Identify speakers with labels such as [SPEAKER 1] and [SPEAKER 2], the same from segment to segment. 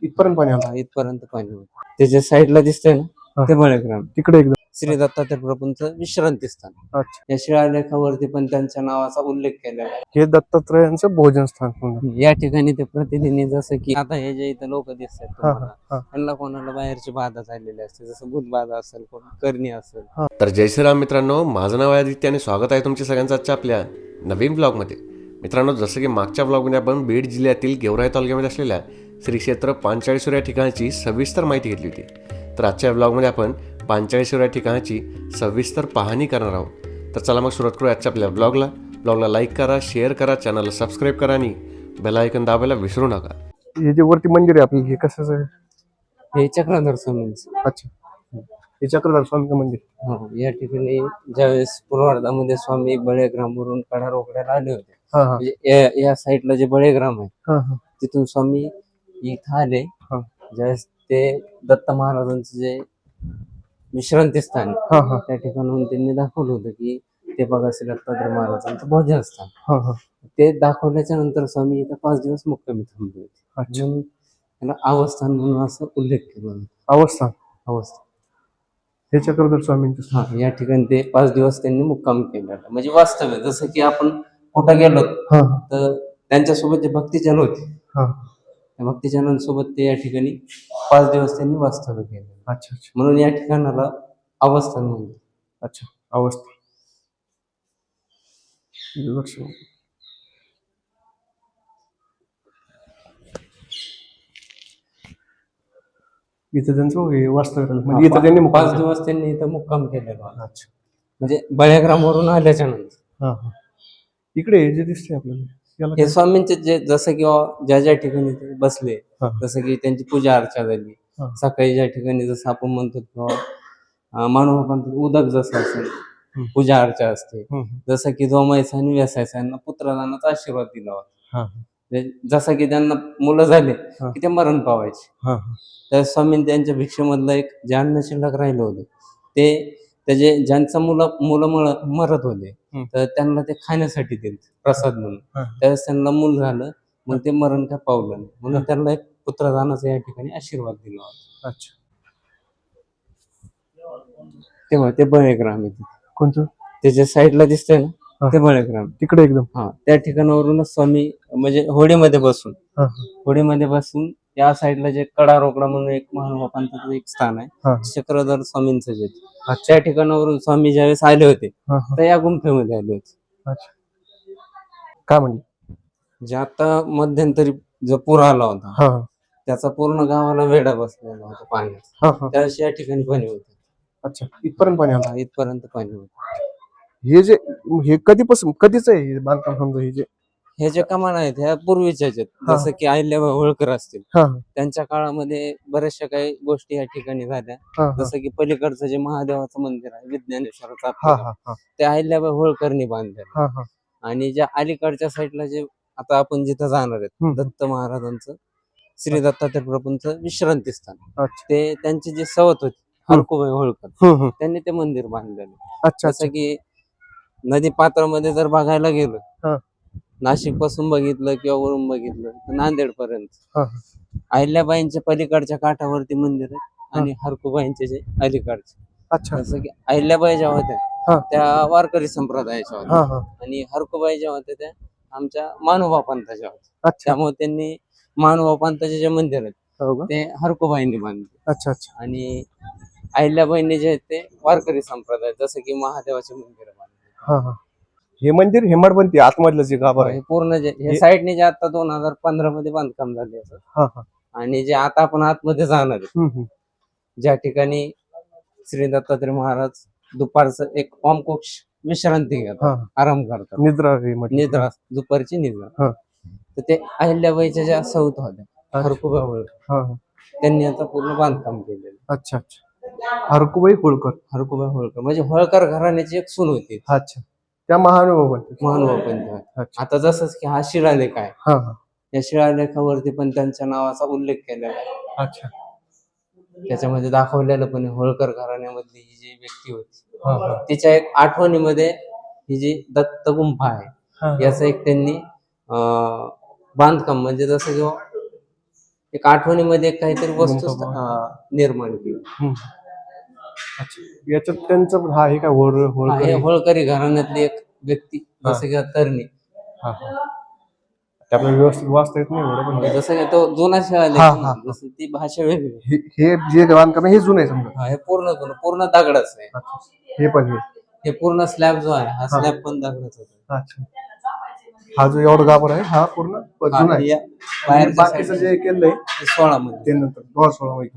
[SPEAKER 1] इथपर्यंत पाणी आलं.
[SPEAKER 2] इथपर्यंत पाणी होतं. त्याच्या साईडला दिसतंय ना
[SPEAKER 1] हा.
[SPEAKER 2] ते बळेग्राम
[SPEAKER 1] तिकडे एकदम.
[SPEAKER 2] श्री दत्तात्रय प्रभूंचं विश्रांती स्थान.
[SPEAKER 1] अच्छा.
[SPEAKER 2] या शिलालेखावरती पण त्यांच्या नावाचा उल्लेख केलेला आहे.
[SPEAKER 1] हे दत्तात्रयांचं भोजन स्थान समजा.
[SPEAKER 2] या ठिकाणी ते प्रतिनिधी जसं की आता हे जे इथं लोक दिसतात
[SPEAKER 1] हा
[SPEAKER 2] तुम्हाला,
[SPEAKER 1] हा
[SPEAKER 2] त्यांना कोणाला बाहेरची बाधा झालेली असते, जसं भूत बाधा असेल, कोण करणी असेल.
[SPEAKER 3] तर जय श्रीराम मित्रांनो, माझं नाव आहे आदित्य आणि स्वागत आहे तुमच्या सगळ्यांचं आजच्या आपल्या नवीन ब्लॉगमध्ये. मित्रांनो, जसं की मागच्या ब्लॉगमध्ये आपण बीड जिल्ह्यातील गेवराई तालुक्यामध्ये असलेल्या श्री क्षेत्र पांचाळेश्वर या ठिकाणाची सविस्तर माहिती घेतली होती. तर आजच्या ब्लॉगमध्ये आपण पांचाळेश्वर या ठिकाणाची सविस्तर पाहणी करणार आहोत. तर चला मग सुरुवात करू आजच्या आपल्या ब्लॉगला लाईक करा, शेअर करा, चॅनलला सबस्क्राईब करा आणि बेल आयकॉन दाबायला विसरू नका.
[SPEAKER 1] हे जे वरती मंदिर आहे आपलं, हे कशाचं आहे?
[SPEAKER 2] हे चक्रधर स्वामींचं.
[SPEAKER 1] अच्छा, हे चक्रधर स्वामीचं मंदिर.
[SPEAKER 2] हो, या ठिकाणी ज्यावेळेस पूर्वार्धामध्ये स्वामी बळेग्रामवरून कडा रोकड्याला आले होते,
[SPEAKER 1] हा हा
[SPEAKER 2] म्हणजे या साईडला जे बळेग्राम आहे
[SPEAKER 1] हा हा
[SPEAKER 2] तिथून स्वामी इथं आले.
[SPEAKER 1] हा.
[SPEAKER 2] ज्यावेळेस ते दत्त महाराजांचं जे विश्रांती स्थान आहे,
[SPEAKER 1] हा हा
[SPEAKER 2] त्या ठिकाणून त्यांनी दाखवलं होतं की ते बघा श्री दत्तात्रय महाराजांचं भोजन स्थान.
[SPEAKER 1] हा हा
[SPEAKER 2] ते दाखवल्याच्या नंतर स्वामी इथं 5 दिवस मुक्कामी थांबले होते.
[SPEAKER 1] अच्छा.
[SPEAKER 2] म्हणून त्याला अवस्थान म्हणून असं उल्लेख केला होता.
[SPEAKER 1] अवस्थान.
[SPEAKER 2] अवस्थान.
[SPEAKER 1] हे चक्रधर स्वामींचं
[SPEAKER 2] हा, या ठिकाणी ते 5 दिवस त्यांनी मुक्काम केलेला, म्हणजे वास्तव्य. जसं की आपण कुठं गेलो
[SPEAKER 1] हा
[SPEAKER 2] तर त्यांच्यासोबत जे भक्तिजन होते,
[SPEAKER 1] हा.
[SPEAKER 2] त्या भक्तिजनांसोबत ते या ठिकाणी 5 दिवस त्यांनी वास्तव्य केले.
[SPEAKER 1] अच्छा अच्छा
[SPEAKER 2] म्हणून या ठिकाणाला अवस्थान म्हणतात.
[SPEAKER 1] अच्छा. अवस्था. लक्ष. इथं त्यांचं हे वास्तव्य झालं. म्हणजे इथं त्यांनी
[SPEAKER 2] 5 दिवस त्यांनी इथं मुक्काम केलेला होता.
[SPEAKER 1] अच्छा.
[SPEAKER 2] म्हणजे बळेग्रामवरून आल्याच्या नंतर.
[SPEAKER 1] हा हा. इकडे हे जे दिसते आपल्याला, याला
[SPEAKER 2] हे स्वामींचे जे जसं की ज्या ज्या ठिकाणी ते बसले,
[SPEAKER 1] हा.
[SPEAKER 2] जसं की त्यांची पूजा अर्चा झाली.
[SPEAKER 1] हा.
[SPEAKER 2] सकाळी ज्या ठिकाणी जसं आपण म्हणतो किंवा मानव उदक जसं असेल, पूजा अर्चा असते. जसं की जोमायचा आणि व्यासायचा यांना पुत्रदानाचा आशीर्वाद दिला होता.
[SPEAKER 1] हा.
[SPEAKER 2] जसं की त्यांना मुलं झाले
[SPEAKER 1] हा.
[SPEAKER 2] की ते मरण पावायचे.
[SPEAKER 1] हा.
[SPEAKER 2] त्या स्वामींनी त्यांच्या भिक्षेमधलं एक जे अन्न शिल्लक राहिलं होतं, ते त्याचे ज्यांचं मुलं मरत होते तर त्यांना ते खाण्यासाठी दिले प्रसाद म्हणून. त्यावेळेस त्यांना मूल झालं, मग ते मरण काय पावलं नाही, म्हणून त्यांना एक पुत्रदानाचा या ठिकाणी आशीर्वाद दिला होता.
[SPEAKER 1] अच्छा.
[SPEAKER 2] तेव्हा ते बळेग्राम येते.
[SPEAKER 1] कोणतं?
[SPEAKER 2] त्याच्या साईडला दिसतंय ना
[SPEAKER 1] हा.
[SPEAKER 2] ते बळेग्राम.
[SPEAKER 1] तिकडे एकदम.
[SPEAKER 2] हा, त्या ठिकाणावरूनच स्वामी म्हणजे होडीमध्ये बसून
[SPEAKER 1] हा
[SPEAKER 2] या साईडला जे कडा रोकडा म्हणून एक महानुभावांचं एक स्थान
[SPEAKER 1] हा.
[SPEAKER 2] आहे, चक्रधर स्वामींचं जे, त्या ठिकाणावरून स्वामी ज्यावेळेस आले होते
[SPEAKER 1] हा.
[SPEAKER 2] तर या गुंफेमध्ये आले होते.
[SPEAKER 1] अच्छा. काय म्हणले?
[SPEAKER 2] जे आता मध्यंतरी जो पूर आला होता,
[SPEAKER 1] हा
[SPEAKER 2] त्याचा पूर्ण गावाला वेढा बसलेला होता पाण्यात.
[SPEAKER 1] हा हा.
[SPEAKER 2] त्यावेळेस या ठिकाणी पाणी होतं.
[SPEAKER 1] अच्छा, इथपर्यंत पाणी आलं.
[SPEAKER 2] इथपर्यंत पाणी होतं.
[SPEAKER 1] हे कधीपासून कधीच आहे हे बांधकाम समजा?
[SPEAKER 2] हे जे कमान आहेत ह्या पूर्वीच्याच आहेत. जसं की अहिल्याबाई होळकर असतील,
[SPEAKER 1] हा
[SPEAKER 2] त्यांच्या काळामध्ये बऱ्याचशा काही गोष्टी या ठिकाणी झाल्या.
[SPEAKER 1] हा
[SPEAKER 2] जसं की पलीकडचं जे महादेवाचं मंदिर आहे विज्ञानेश्वराचं
[SPEAKER 1] हा
[SPEAKER 2] आपलं,
[SPEAKER 1] हा हा
[SPEAKER 2] ते अहिल्याबाई होळकरनी बांधलेलं.
[SPEAKER 1] हा हा.
[SPEAKER 2] आणि ज्या अलीकडच्या साईडला जे आता आपण जिथं जाणार आहेत, दत्त महाराजांचं श्री दत्तात्रय प्रभूंचं विश्रांती स्थान,
[SPEAKER 1] अच्छा.
[SPEAKER 2] ते त्यांची जी सवत होती हरकुबाई होळकर, त्यांनी ते मंदिर बांधलेलं.
[SPEAKER 1] अच्छा.
[SPEAKER 2] जसं की नदी पात्रामध्ये जर बघायला गेलं, नाशिक पासून बघितलं किंवा वरून बघितलं तर नांदेड पर्यंत अहिल्याबाईंच्या पलीकडच्या काठावरती मंदिर आहे आणि हरकुबाईंचे जे अलीकडचे.
[SPEAKER 1] अच्छा.
[SPEAKER 2] जसं की अहिल्याबाई ज्या होत्या त्या वारकरी संप्रदायाच्या होत्या आणि हरकुबाई ज्या होत्या त्या आमच्या मानोबा पंथाच्या होत्या. त्यामुळे त्यांनी मानोबा पंथाचे जे मंदिर आहेत ते हरकुबाईंनी बांधले.
[SPEAKER 1] अच्छा अच्छा.
[SPEAKER 2] आणि अहिल्याबाईंनी जे आहेत ते वारकरी संप्रदाय, जसं की महादेवाचे मंदिर बांधले.
[SPEAKER 1] हे मंदिर हेमाडपंथी आतमधलं जे गाभार आहे
[SPEAKER 2] पूर्ण जे हे साईडने जे आता 2015 मध्ये बांधकाम झाले असं, आणि जे आता आपण आतमध्ये जाणार आहे, ज्या ठिकाणी श्री दत्तात्रय महाराज दुपारचं एक ओमकोक्ष विश्रांती घेतात, आराम करतात, निद्रा दुपारची निद्रा. तर ते अहिल्याबाईच्या ज्या सौत होत्या हरकुबाई होळकर, त्यांनी आता पूर्ण बांधकाम केलेलं.
[SPEAKER 1] अच्छा अच्छा. हरकुबाई
[SPEAKER 2] होळकर म्हणजे होळकर घराण्याची एक सून होती.
[SPEAKER 1] अच्छा. त्या
[SPEAKER 2] महानुभाव. आता जसंच की हा शिलालेख आहे, या शिलालेखावरती पण त्यांच्या नावाचा उल्लेख केलेला आहे.
[SPEAKER 1] अच्छा.
[SPEAKER 2] त्याच्यामध्ये दाखवलेलं पण होळकर घराण्यामधली ही जी व्यक्ती होती, तिच्या एक आठवणीमध्ये ही जी दत्त गुंफा आहे याचं एक त्यांनी बांधकाम, म्हणजे जसं की एक आठवणीमध्ये काहीतरी वस्तू
[SPEAKER 1] गुंतागुंत.
[SPEAKER 2] निर्माण केली.
[SPEAKER 1] अच्छा, याच्यात त्यांचं हे काय
[SPEAKER 2] हे होळकरी घराण्यातली एक व्यक्ती, जसं की तरणी,
[SPEAKER 1] हा हा ते आपल्याला व्यवस्थित वाचता येत नाही एवढं पण
[SPEAKER 2] जसं की तो जुना शिलालेख आहे ना, जसं ती भाषा वेगळी.
[SPEAKER 1] हे जे बांधकाम आहे हे जुनं आहे समजा.
[SPEAKER 2] हे पूर्ण दगडाच आहे.
[SPEAKER 1] अच्छा. हे पण
[SPEAKER 2] हे पूर्ण स्लॅब जो आहे, हा स्लॅब पण दगडाचा होता.
[SPEAKER 1] अच्छा, हा जो एवढा गाभर आहे हा पूर्ण जुना आहे.
[SPEAKER 2] बाहेर
[SPEAKER 1] बाकीचं जे केलंय
[SPEAKER 2] 16 मध्ये.
[SPEAKER 1] ते नंतर 2016 मध्ये.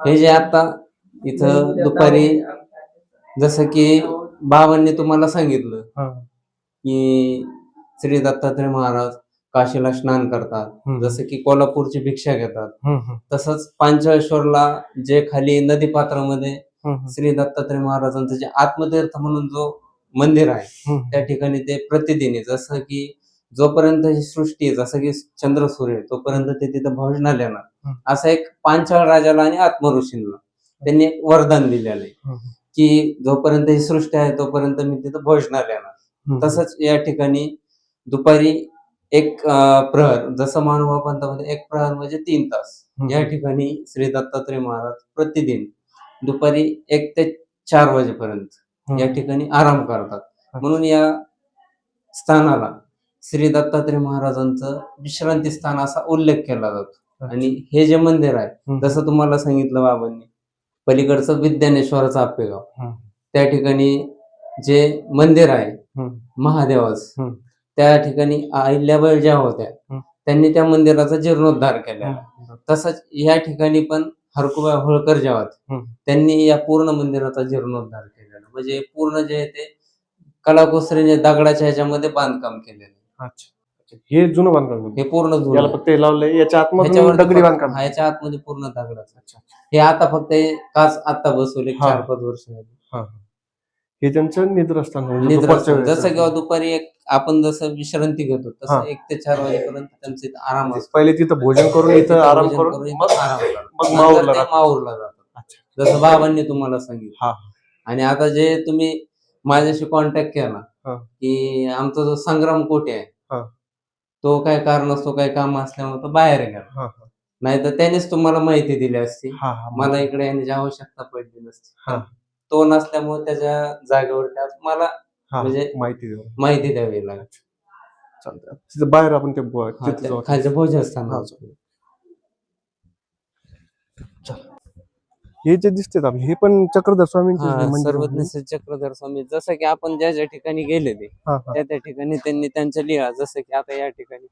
[SPEAKER 2] हे जे आता इथं दुपारी, जसं की बाबांनी तुम्हाला सांगितलं की श्री दत्तात्रय महाराज काशीला स्नान करतात, जसं की कोल्हापूरची भिक्षा घेतात, तसंच पांचळेश्वरला जे खाली नदी पात्रामध्ये श्री दत्तात्रय महाराजांचं जे आत्मतीर्थ म्हणून जो मंदिर आहे, त्या ठिकाणी ते प्रतिदिनी, जसं की जोपर्यंत ही सृष्टी आहे, जसं की चंद्र सूर्य, तोपर्यंत ते तिथं भोजनाला येणार. असं एक पांचाळ राजाला आणि आत्मऋषींना त्यांनी एक वरदान दिलेलं आहे की जोपर्यंत ही सृष्टी आहे तोपर्यंत मी तिथं भोजनाला येणार. तसंच या ठिकाणी दुपारी एक प्रहर, जसं मानोबा पंथामध्ये एक प्रहर म्हणजे 3 तास, या ठिकाणी श्री दत्तात्रय महाराज प्रतिदिन दुपारी 1 ते 4 वाजेपर्यंत या ठिकाणी आराम करतात. म्हणून या स्थानाला श्री दत्तात्रय महाराजांचं विश्रांती स्थान असा उल्लेख केला जातो. आणि हे जे मंदिर आहे, जसं तुम्हाला सांगितलं बाबांनी, पलीकडचं विद्यानेश्वराचं आपेगाव, त्या ठिकाणी जे मंदिर आहे महादेवाचं, त्या ठिकाणी अहिल्याबाई ज्या होत्या त्यांनी त्या मंदिराचा जीर्णोद्धार केला. तसंच या ठिकाणी पण हरकुबाई होळकर ज्या होत्या त्यांनी या पूर्ण मंदिराचा जीर्णोद्धार केलेला. म्हणजे पूर्ण जे ते कलाकुसरीने दगडाच्या ह्याच्यामध्ये बांधकाम केलेलं.
[SPEAKER 1] अच्छा, हे जुनं बांधकाम,
[SPEAKER 2] हे पूर्ण जुनं.
[SPEAKER 1] याला फक्त हे लावलंय, याच्या आतमध्ये दगडी बांधकाम.
[SPEAKER 2] ह्याच्या आतमध्ये पूर्ण दगडाचं. हे आता फक्त काच आता बसवले 4-5 वर्ष झाली.
[SPEAKER 1] हे त्यांचं निद्रास्थान,
[SPEAKER 2] जसं किंवा दुपारी आपण जसं विश्रांती घेतो तसं 1 ते 4 वाजेपर्यंत त्यांचं इथं आराम असतो.
[SPEAKER 1] पहिले तिथं भोजन करून इथं आराम करून मग
[SPEAKER 2] माहूरला जातात, जसं बाबांनी तुम्हाला सांगितलं. आणि आता जे तुम्ही माझ्याशी कॉन्टॅक्ट केला की आमचा जो संग्राम कोटे आहे तो काय कारण असतो, काय काम असल्यामुळे तो बाहेर गेला, नाही तर त्यानेच तुम्हाला माहिती दिली असती, मला इकडे येण्याची आवश्यकता पडली नसती. तो नसल्यामुळे त्याच्या जागेवर मला म्हणजे माहिती द्यावी लागेल.
[SPEAKER 1] बाहेर आपण ते
[SPEAKER 2] खालच्या भोजन स्थान.
[SPEAKER 1] हे जे दिसते हे पण चक्रधर स्वामी,
[SPEAKER 2] सर्वज्ञ चक्रधर स्वामी, जसं की आपण ज्या ज्या ठिकाणी गेले त्या त्या ठिकाणी त्यांनी त्यांच्या लिहा, जसं की आता या ठिकाणी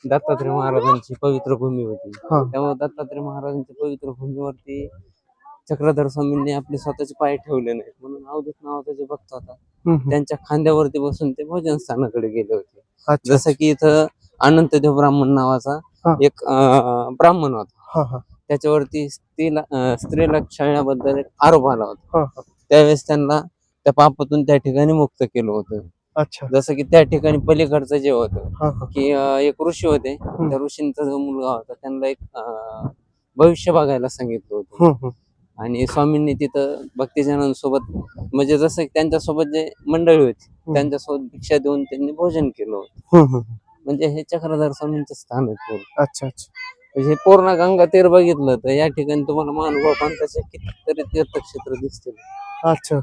[SPEAKER 2] दत्तात्रय महाराजांची पवित्र भूमी होती, त्यामुळे दत्तात्रय महाराजांच्या पवित्र भूमीवरती चक्रधर स्वामींनी आपले स्वतःचे पाय ठेवले नाहीत, म्हणून अवधूत नावाचा जे भक्त होता त्यांच्या खांद्यावरती बसून ते भोजन स्थानाकडे गेले होते. जसं की इथं अनंतदेव ब्राह्मण नावाचा एक ब्राह्मण होता, त्याच्यावरती स्त्रीला छळण्याबद्दल एक आरोप आला होता. त्यावेळेस त्यांना त्या पापातून त्या ठिकाणी मुक्त केलं होतं. जसं की त्या ठिकाणी पलीकडचं जे होतं की एक ऋषी होते, त्या ऋषींचा जो मुलगा होता त्यांना एक भविष्य बघायला सांगितलं होतं. आणि स्वामींनी तिथं भक्तिजनांसोबत, म्हणजे जसं त्यांच्यासोबत जे मंडळी होती त्यांच्यासोबत भिक्षा देऊन त्यांनी भोजन केलं होतं. म्हणजे हे चक्रधर स्वामींचं स्थान आहे.
[SPEAKER 1] अच्छा,
[SPEAKER 2] म्हणजे पूर्ण गंगा तीर बघितलं तर या ठिकाणी तुम्हाला महानुभाव पंथाचे कितीतरी तीर्थक्षेत्र दिसतील.
[SPEAKER 1] अच्छा,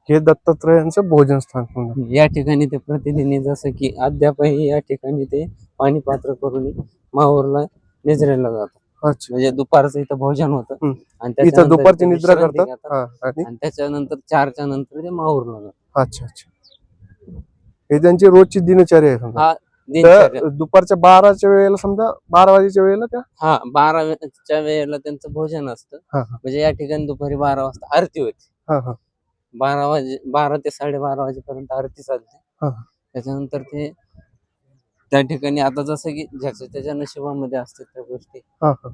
[SPEAKER 1] हे दत्तात्रयांचं भोजन स्थान.
[SPEAKER 2] या ठिकाणी ते प्रतिदिनी, जसं की अद्यापही या ठिकाणी ते पाणी पात्र करून माहूरला निद्रेला जातात. म्हणजे दुपारचं इथं भोजन होतं आणि
[SPEAKER 1] दुपारची निद्रा करतात
[SPEAKER 2] आणि त्याच्यानंतर 4च्या नंतर ते माहूरला जातात.
[SPEAKER 1] अच्छा, हे त्यांची रोजची दिनचर्या आहे. दुपारच्या 12च्या वेळेला, समजा 12 वाजेच्या वेळेला
[SPEAKER 2] 12च्या वेळेला त्यांचं भोजन असतं. म्हणजे या ठिकाणी दुपारी 12 वाजता आरती होती. 12 ते 12:30 वाजेपर्यंत आरती चालते. त्याच्यानंतर ते त्या ठिकाणी, आता जसं की ज्याच्या त्याच्या नशिबामध्ये असतात त्या गोष्टी,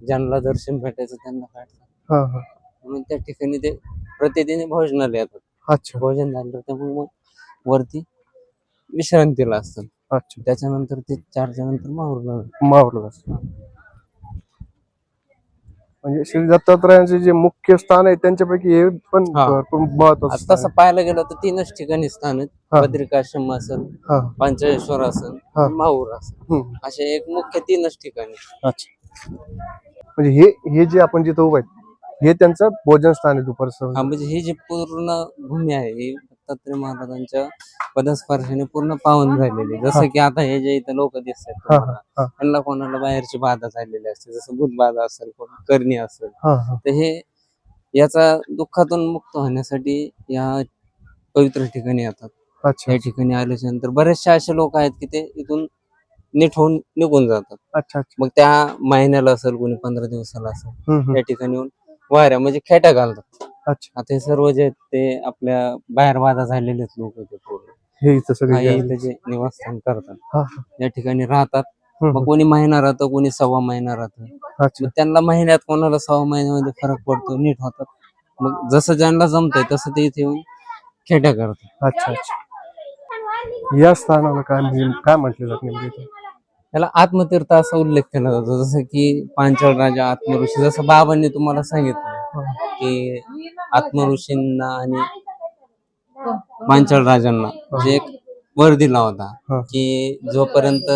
[SPEAKER 2] ज्यांना दर्शन भेटायचं त्यांना भेटतात, म्हणून त्या ठिकाणी ते प्रतिदिन भोजनाला येतात. भोजन झालं त्यामुळे मग वरती विश्रांतीला असतात. त्याच्यानंतर ते 4च्या नंतर माहूरला.
[SPEAKER 1] म्हणजे श्री दत्तात्रयांचे जे मुख्य स्थान आहे त्यांच्यापैकी हे पण
[SPEAKER 2] हा.
[SPEAKER 1] भरपूर महत्वाचं
[SPEAKER 2] आता
[SPEAKER 1] स्थान
[SPEAKER 2] तसं पाहायला गेलं तर 3च ठिकाणी स्थान आहेत.
[SPEAKER 1] हा.
[SPEAKER 2] बद्रिकाश्रम असेल,
[SPEAKER 1] हा.
[SPEAKER 2] पंचेश्वर असेल,
[SPEAKER 1] हा.
[SPEAKER 2] माहूर असेल,
[SPEAKER 1] हम्म.
[SPEAKER 2] असे एक मुख्य 3च ठिकाणी.
[SPEAKER 1] अच्छा. म्हणजे हे जे आपण जिथं उभं आहे हे त्यांचं भोजन स्थान आहे दुपारचं.
[SPEAKER 2] हा, म्हणजे ही जी पूर्ण भूमी आहे ही दत्तात्रय महाराजांच्या पदस्पर्शाने पूर्ण पावन झालेली. जसं की आता हे जे इथं लोक दिसतात
[SPEAKER 1] हा,
[SPEAKER 2] तुम्हाला,
[SPEAKER 1] हा,
[SPEAKER 2] त्यांना कोणाला बाहेरची बाधा झालेली असते, जसं भूत बाधा असेल, करणी असेल,
[SPEAKER 1] हा, हा.
[SPEAKER 2] तर हे याचा दुःखातून मुक्त होण्यासाठी या पवित्र ठिकाणी येतात.
[SPEAKER 1] अच्छा.
[SPEAKER 2] या ठिकाणी आल्याच्या नंतर बरेचसे असे लोक आहेत की ते इथून नीट होऊन निघून जातात.
[SPEAKER 1] अच्छा. अच्छा.
[SPEAKER 2] मग त्या महिन्याला असेल, कोणी 15 दिवसाला असेल,
[SPEAKER 1] हम्म.
[SPEAKER 2] या ठिकाणी येऊन वाऱ्या म्हणजे खेट्या घालतात.
[SPEAKER 1] अच्छा.
[SPEAKER 2] आता हे सर्व जे आहेत ते आपल्या बाहेर बाधा झालेलेच लोक ते पूर्ण
[SPEAKER 1] हे इथं सगळे जे आहे.
[SPEAKER 2] इथं जे निवासस्थान करतात
[SPEAKER 1] हा, हा.
[SPEAKER 2] या ठिकाणी राहतात.
[SPEAKER 1] हम्म.
[SPEAKER 2] मग कोणी महिना राहतं, कोणी 1.25 महिना राहतं.
[SPEAKER 1] अच्छा.
[SPEAKER 2] मग त्यांना महिन्यात कोणाला 1.25 महिन्यामध्ये फरक पडतो, नीट होतात. मग जसं ज्यांना जमतंय तसं ते इथे येऊन खेट्या करतात.
[SPEAKER 1] अच्छा. अच्छा. या स्थानाला काय म्हणजे काय म्हटलं जात नेमकं इथं?
[SPEAKER 2] त्याला आत्मतीर्थ असा उल्लेख केला जातो. जसं की पांचाळ राजा आत्मऋषी, जसं बाबांनी तुम्हाला सांगितलं की आत्मऋषींना आणि पांचाळ राजांना जे एक वर दिला होता की जोपर्यंत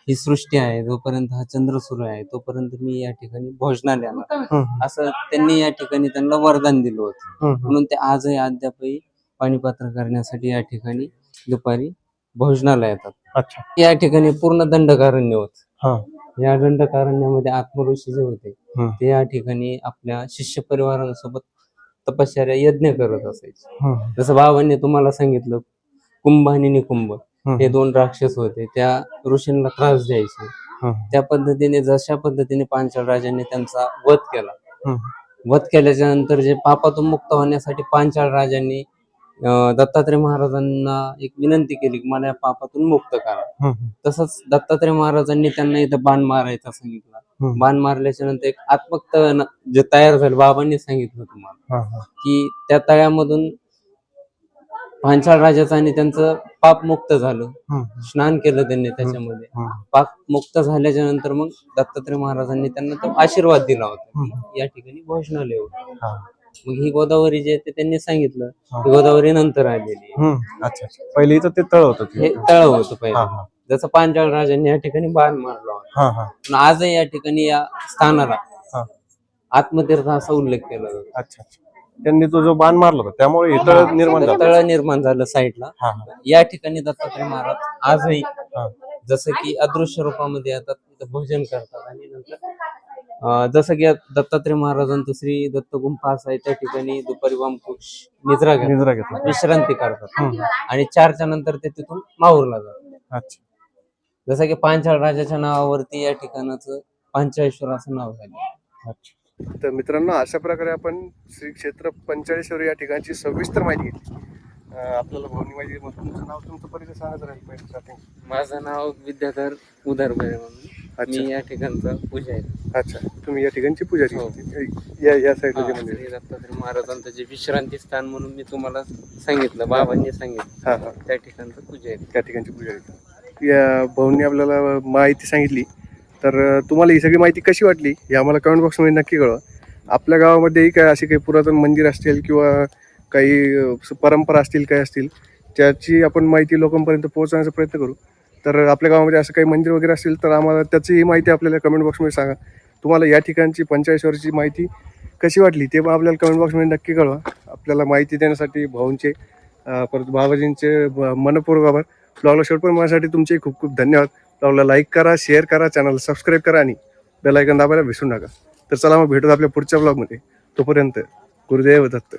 [SPEAKER 2] ही सृष्टी आहे, जोपर्यंत हा चंद्र सुरू आहे, तोपर्यंत मी या ठिकाणी भोजनाला येणार, असं त्यांनी या ठिकाणी त्यांना वरदान दिलं होतं. म्हणून ते आजही अद्यापही पाणीपात्र करण्यासाठी या ठिकाणी दुपारी भोजनाला येतात.
[SPEAKER 1] अच्छा.
[SPEAKER 2] या ठिकाणी पूर्ण दंडकारण्य होत.
[SPEAKER 1] हा.
[SPEAKER 2] या दंडकारण्यामध्ये आत्मऋषी जे होते
[SPEAKER 1] हम्म.
[SPEAKER 2] ते या ठिकाणी आपल्या शिष्य परिवारांसोबत तपश्चर्या यज्ञ करत असायचे. जसं बाबांनी तुम्हाला सांगितलं, कुंभ आणि निकुंभ हे 2 राक्षस होते, त्या ऋषींना त्रास द्यायचे. त्या पद्धतीने जशा पद्धतीने पांचाळ राजांनी त्यांचा वध केला, वध केल्याच्या नंतर जे पापातून मुक्त होण्यासाठी पांचाळ राजांनी दत्तात्रय महाराजांना एक विनंती केली की मला या पापातून मुक्त करा. तसंच दत्तात्रय महाराजांनी त्यांना इथं बाण मारायचा सांगितला. बाण मारल्याच्या नंतर एक आत्मक जे तयार झालं, बाबांनी सांगितलं तुम्हाला की त्या तळ्यामधून पांचाळ राजाचं आणि त्यांचं पाप मुक्त झालं. स्नान केलं त्यांनी त्याच्यामध्ये. पाप मुक्त झाल्याच्या नंतर मग दत्तात्रय महाराजांनी त्यांना तो आशीर्वाद दिला होता या ठिकाणी भोजनालय होतं. मग ही गोदावरी जे ते त्यांनी सांगितलं, ही गोदावरी नंतर आलेली.
[SPEAKER 1] अच्छा. पहिले इथं ते तळ होतं.
[SPEAKER 2] हे तळ होतं पहिले, जसं पांचाळ राजांनी या ठिकाणी बाण मारला होता. पण आजही या ठिकाणी या स्थानाला आत्मतीर्थ असा उल्लेख केला जातो.
[SPEAKER 1] अच्छा. त्यांनी तो जो बाण मारला होता त्यामुळे हे तळ निर्माण झालं.
[SPEAKER 2] तळ निर्माण झालं साईडला. या ठिकाणी दत्तात्रय महाराज आजही जसं की अदृश्य रूपामध्ये येतात, तिथं भोजन करतात. आणि नंतर जसं की दत्तात्रय महाराजांचं श्री दत्त गुंफा असं आहे, त्या ठिकाणी दुपारी वामकुक्ष निद्रा घेतात, विश्रांती करतात. आणि 4च्या नंतर ते तिथून माहूरला जातात.
[SPEAKER 1] अच्छा.
[SPEAKER 2] जसं की पांचाळ राजाच्या नावावरती या ठिकाणाचं पांचाळेश्वर असं नाव झालं.
[SPEAKER 1] अच्छा. तर मित्रांनो, अशा प्रकारे आपण श्री क्षेत्र पंचाळेश्वर या ठिकाणची सविस्तर माहिती घेतली. आपल्याला भवनी माहिती, मग तुमचं नाव, तुमचं परिचय सांगायचं राहील पहिले स्टार्टिंग.
[SPEAKER 2] माझं नाव विद्याधर उदारभरे म्हणून, मी या ठिकाणचा पुजारी.
[SPEAKER 1] अच्छा. तुम्ही या ठिकाणची पुजारी. या साईडला जे मंदिर
[SPEAKER 2] श्री दत्तात्रय महाराजांचं जे विश्रांती स्थान म्हणून मी तुम्हाला सांगितलं, बाबांनी सांगितलं, त्या ठिकाणचं पुजारी,
[SPEAKER 1] त्या ठिकाणची पुजारी. या भवनी आपल्याला माहिती सांगितली. तर तुम्हाला ही सगळी माहिती कशी वाटली हे आम्हाला कमेंट बॉक्समध्ये नक्की कळवा. आपल्या गावामध्येही काय असे काही पुरातन मंदिर असतील किंवा काही परंपरा असतील, काय असतील, त्याची आपण माहिती लोकांपर्यंत पोहोचवण्याचा प्रयत्न करू. तर आपल्या गावामध्ये असं काही मंदिर वगैरे असतील तर आम्हाला त्याचीही माहिती आपल्याला कमेंट बॉक्समध्ये सांगा. तुम्हाला या ठिकाणची पंचाळेश्वरची माहिती कशी वाटली ते आपल्याला कमेंट बॉक्समध्ये नक्की कळवा. आपल्याला माहिती देण्यासाठी भाऊंचे परत बाबाजींचे मनपूर्वक आभार. ब्लॉगला शेवटपर्यंत माझ्यासाठी तुमचे खूप खूप धन्यवाद. ब्लॉगला लाईक करा, शेअर करा, चॅनलला सबस्क्राईब करा आणि बेल आयकॉन दाबायला विसरू नका. तर चला मग भेटूत आपल्या पुढच्या ब्लॉगमध्ये. तोपर्यंत गुरुदेव दत्त.